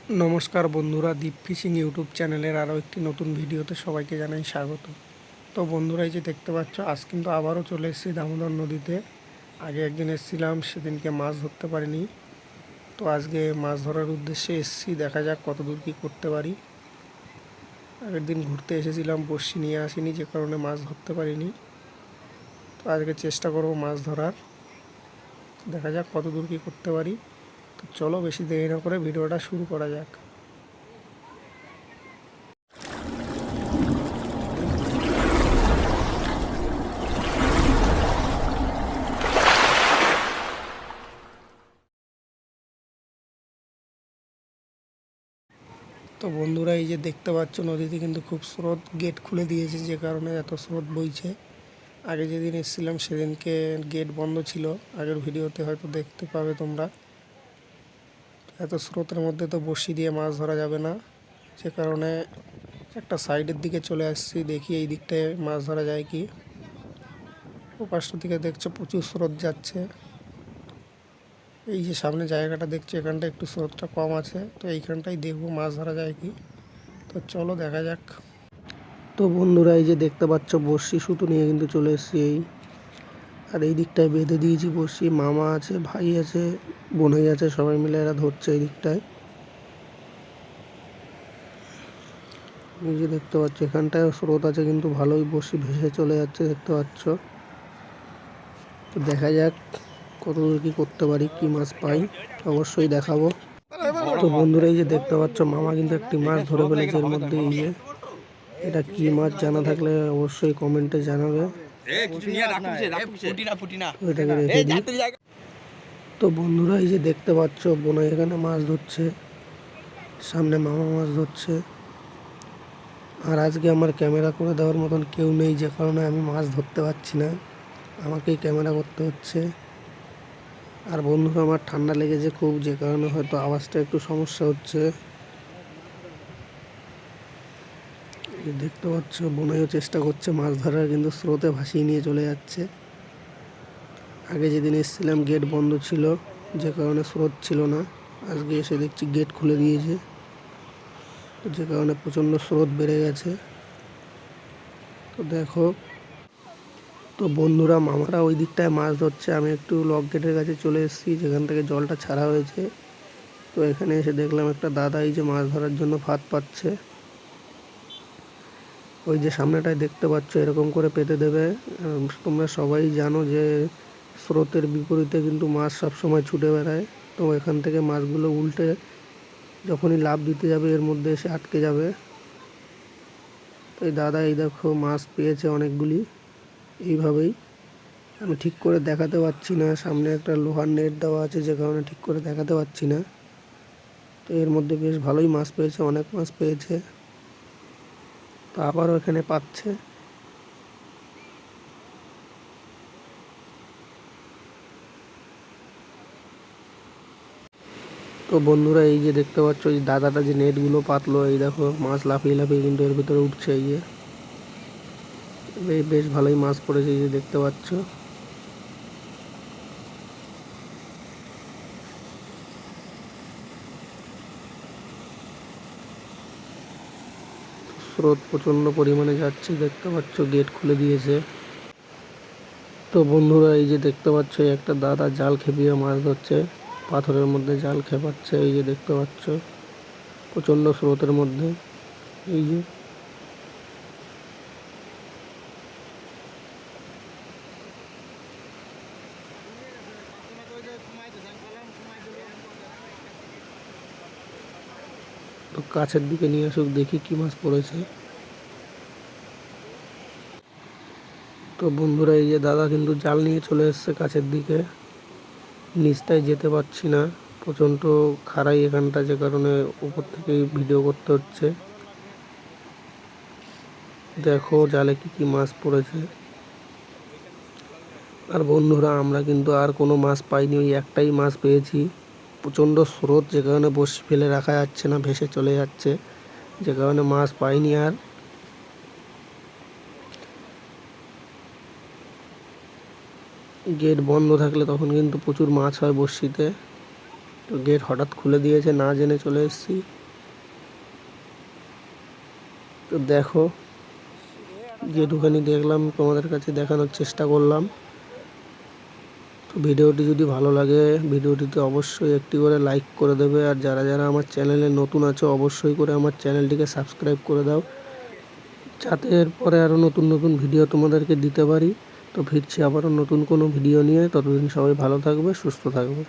নমস্কার বন্ধুরা, দীপ fishing YouTube চ্যানেলের আরও একটি নতুন ভিডিওতে সবাইকে জানাই স্বাগত। তো বন্ধুরা, এই যে দেখতে পাচ্ছ, আজ কিন্তু আবারও চলে এসেছি দামোদর নদীতে। আগে একদিন এসেছিলাম, সেদিনকে মাছ ধরতে পারিনি। তো আজকে মাছ ধরার উদ্দেশ্যে এসেছি, দেখা যাক কত দূর কী করতে পারি। আগের দিন ঘুরতে এসেছিলাম, বড়শি নিয়ে আসিনি, যে কারণে মাছ ধরতে পারিনি। তো আজকে চেষ্টা করব মাছ ধরার, দেখা যাক কত দূর কী করতে পারি। তো চলো বেশি দেরি না করে ভিডিওটা শুরু করা যাক। তো বন্ধুরা, এই যে দেখতে পাচ্ছ, নদীতে কিন্তু খুব স্রোত, গেট খুলে দিয়েছে, যে কারণে এত স্রোত বইছে। আগে যেদিন এসেছিলাম সেদিনকে গেট বন্ধ ছিল, আগের ভিডিওতে হয়তো দেখতে পাবে তোমরা। এত স্রোতের মধ্যে তো বড়শি দিয়ে মাছ ধরা যাবে না, যে কারণে একটা সাইডের দিকে চলে আসছি, দেখি এই দিকটায় মাছ ধরা যায় কি। ও পাশটার দিকে দেখছো প্রচুর স্রোত যাচ্ছে। এই যে সামনে জায়গাটা দেখছো, এখানটা একটু স্রোতটা কম আছে, তো এইখানটাই দেখবো মাছ ধরা যায় কি। তো চলো দেখা যাক। তো বন্ধুরা, এই যে দেখতে পাচ্ছ, বড়শি সুতো নিয়ে কিন্তু চলে এসেছি আর এই দিকটায় বেঁধে দিয়েছি বড়শি। মামা আছে, ভাই আছে, বোনাই আছে, সবাই মিলে এরা ধরছে এই দিকটায়। এই যে দেখতে পাচ্ছ, এখানটায় স্রোত আছে কিন্তু ভালোই, বড়শি ভেসে চলে যাচ্ছে, দেখতে পাচ্ছ। তো দেখা যাক কত দূর কী করতে পারি, কি মাছ পাই অবশ্যই দেখাবো। তো বন্ধুরা, এই যে দেখতে পাচ্ছ, মামা কিন্তু একটি মাছ ধরে ফেলেছে এর মধ্যে। এই যে এটা কি মাছ জানা থাকলে অবশ্যই কমেন্টে জানাবে। এটাকে রেখে দিই। তো বন্ধুরা, এই যে দেখতে পাচ্ছ, বোনা এখানে মাছ ধরছে, সামনে মামা মাছ ধরছে। আর আজকে আমার ক্যামেরা করে দেওয়ার মতন কেউ নেই, যে কারণে আমি মাছ ধরতে পারছি না, আমাকেই ক্যামেরা করতে হচ্ছে। আর বন্ধুরা, আমার ঠান্ডা লেগেছে খুব, যে কারণে হয়তো আওয়াজটা একটু সমস্যা হচ্ছে। দেখতে পাচ্ছ, বোনাইও চেষ্টা করছে মাছ ধরার, কিন্তু স্রোতে ভাসিয়ে নিয়ে চলে যাচ্ছে। আগে যেদিন এসেছিলাম গেট বন্ধ ছিল, যে কারণে স্রোত ছিল না। আজকে এসে দেখছি গেট খুলে দিয়েছে, যে কারণে প্রচণ্ড স্রোত বেড়ে গেছে। তো দেখো, তো বন্ধুরা, মামারা ওই দিকটায় মাছ ধরছে, আমি একটু লক গেটের কাছে চলে এসেছি, যেখান থেকে জলটা ছাড়া হয়েছে। তো এখানে এসে দেখলাম একটা দাদা এই যে মাছ ধরার জন্য ফাঁদ পাচ্ছে। ওই যে সামনেটায় দেখতে পাচ্ছ, এরকম করে পেতে দেবে। তোমরা সবাই জানো যে স্রোতের বিপরীতে কিন্তু মাছ সবসময় ছুটে বেড়ায়। তো এখান থেকে মাছগুলো উল্টে যখনই লাফ দিতে যাবে, এর মধ্যে এসে আটকে যাবে। তো এই দাদা, এই দেখো মাছ পেয়েছে অনেকগুলি। এইভাবেই আমি ঠিক করে দেখাতে পারছি না, সামনে একটা লোহার নেট দেওয়া আছে, যে কারণে ঠিক করে দেখাতে পারছি না। তো এর মধ্যে বেশ ভালোই মাছ পেয়েছে, অনেক মাছ পেয়েছে। তো আবারও এখানে পাচ্ছে। তো বন্ধুরা, এই যে দেখতে পাচ্ছ, এই দাদাটা যে নেটগুলো পাতলো, এই দেখো মাছ লাফিয়ে লাফিয়ে কিন্তু এর ভিতরে উঠছে। এই যে বেশ ভালোই মাছ পড়েছে, এই যে দেখতে পাচ্ছ। স্রোত প্রচণ্ড পরিমাণে যাচ্ছে, দেখতে পাচ্ছ, গেট খুলে দিয়েছে। তো বন্ধুরা, এই যে দেখতে পাচ্ছ, একটা দাদা জাল খেপিয়ে মাছ ধরছে, পাথরের মধ্যে জাল খেপাচ্ছে। এই যে দেখতে পাচ্ছ, প্রচণ্ড স্রোতের মধ্যে। এই যে তো কাছের দিকে নিয়ে আসুক, দেখি কি মাছ পড়েছে। তো বন্ধুরা, এই যে দাদা কিন্তু জাল নিয়ে চলে এসছে কাছের দিকে। নিচটায় যেতে পারছি না, প্রচণ্ড খাড়াই এখানটা, যে কারণে উপর থেকেই ভিডিও করতে হচ্ছে। দেখো জালে কি কি মাছ পড়েছে। আর বন্ধুরা, আমরা কিন্তু আর কোনো মাছ পাইনি, ওই একটাই মাছ পেয়েছি। প্রচণ্ড স্রোত, যে কারণে বড়শি ফেলে রাখা যাচ্ছে না, ভেসে চলে যাচ্ছে, যে কারণে মাছ পাইনি আর। গেট বন্ধ থাকলে তখন কিন্তু প্রচুর মাছ হয় বড়শিতে। তো গেট হঠাৎ খুলে দিয়েছে, না জেনে চলে এসেছি। তো দেখো, যেটুখানি দেখলাম তোমাদের কাছে দেখানোর চেষ্টা করলাম। তো ভিডিওটি যদি ভালো লাগে ভিডিওটিতে অবশ্যই একটি করে লাইক করে দেবে, আর যারা যারা আমার চ্যানেলে নতুন আছো অবশ্যই করে আমার চ্যানেলটিকে সাবস্ক্রাইব করে দাও, যাতে এরপরে আরও নতুন নতুন ভিডিও তোমাদেরকে দিতে পারি। তো ফিরছি আবারও নতুন কোনো ভিডিও নিয়ে, ততদিন সবাই ভালো থাকবে, সুস্থ থাকবে।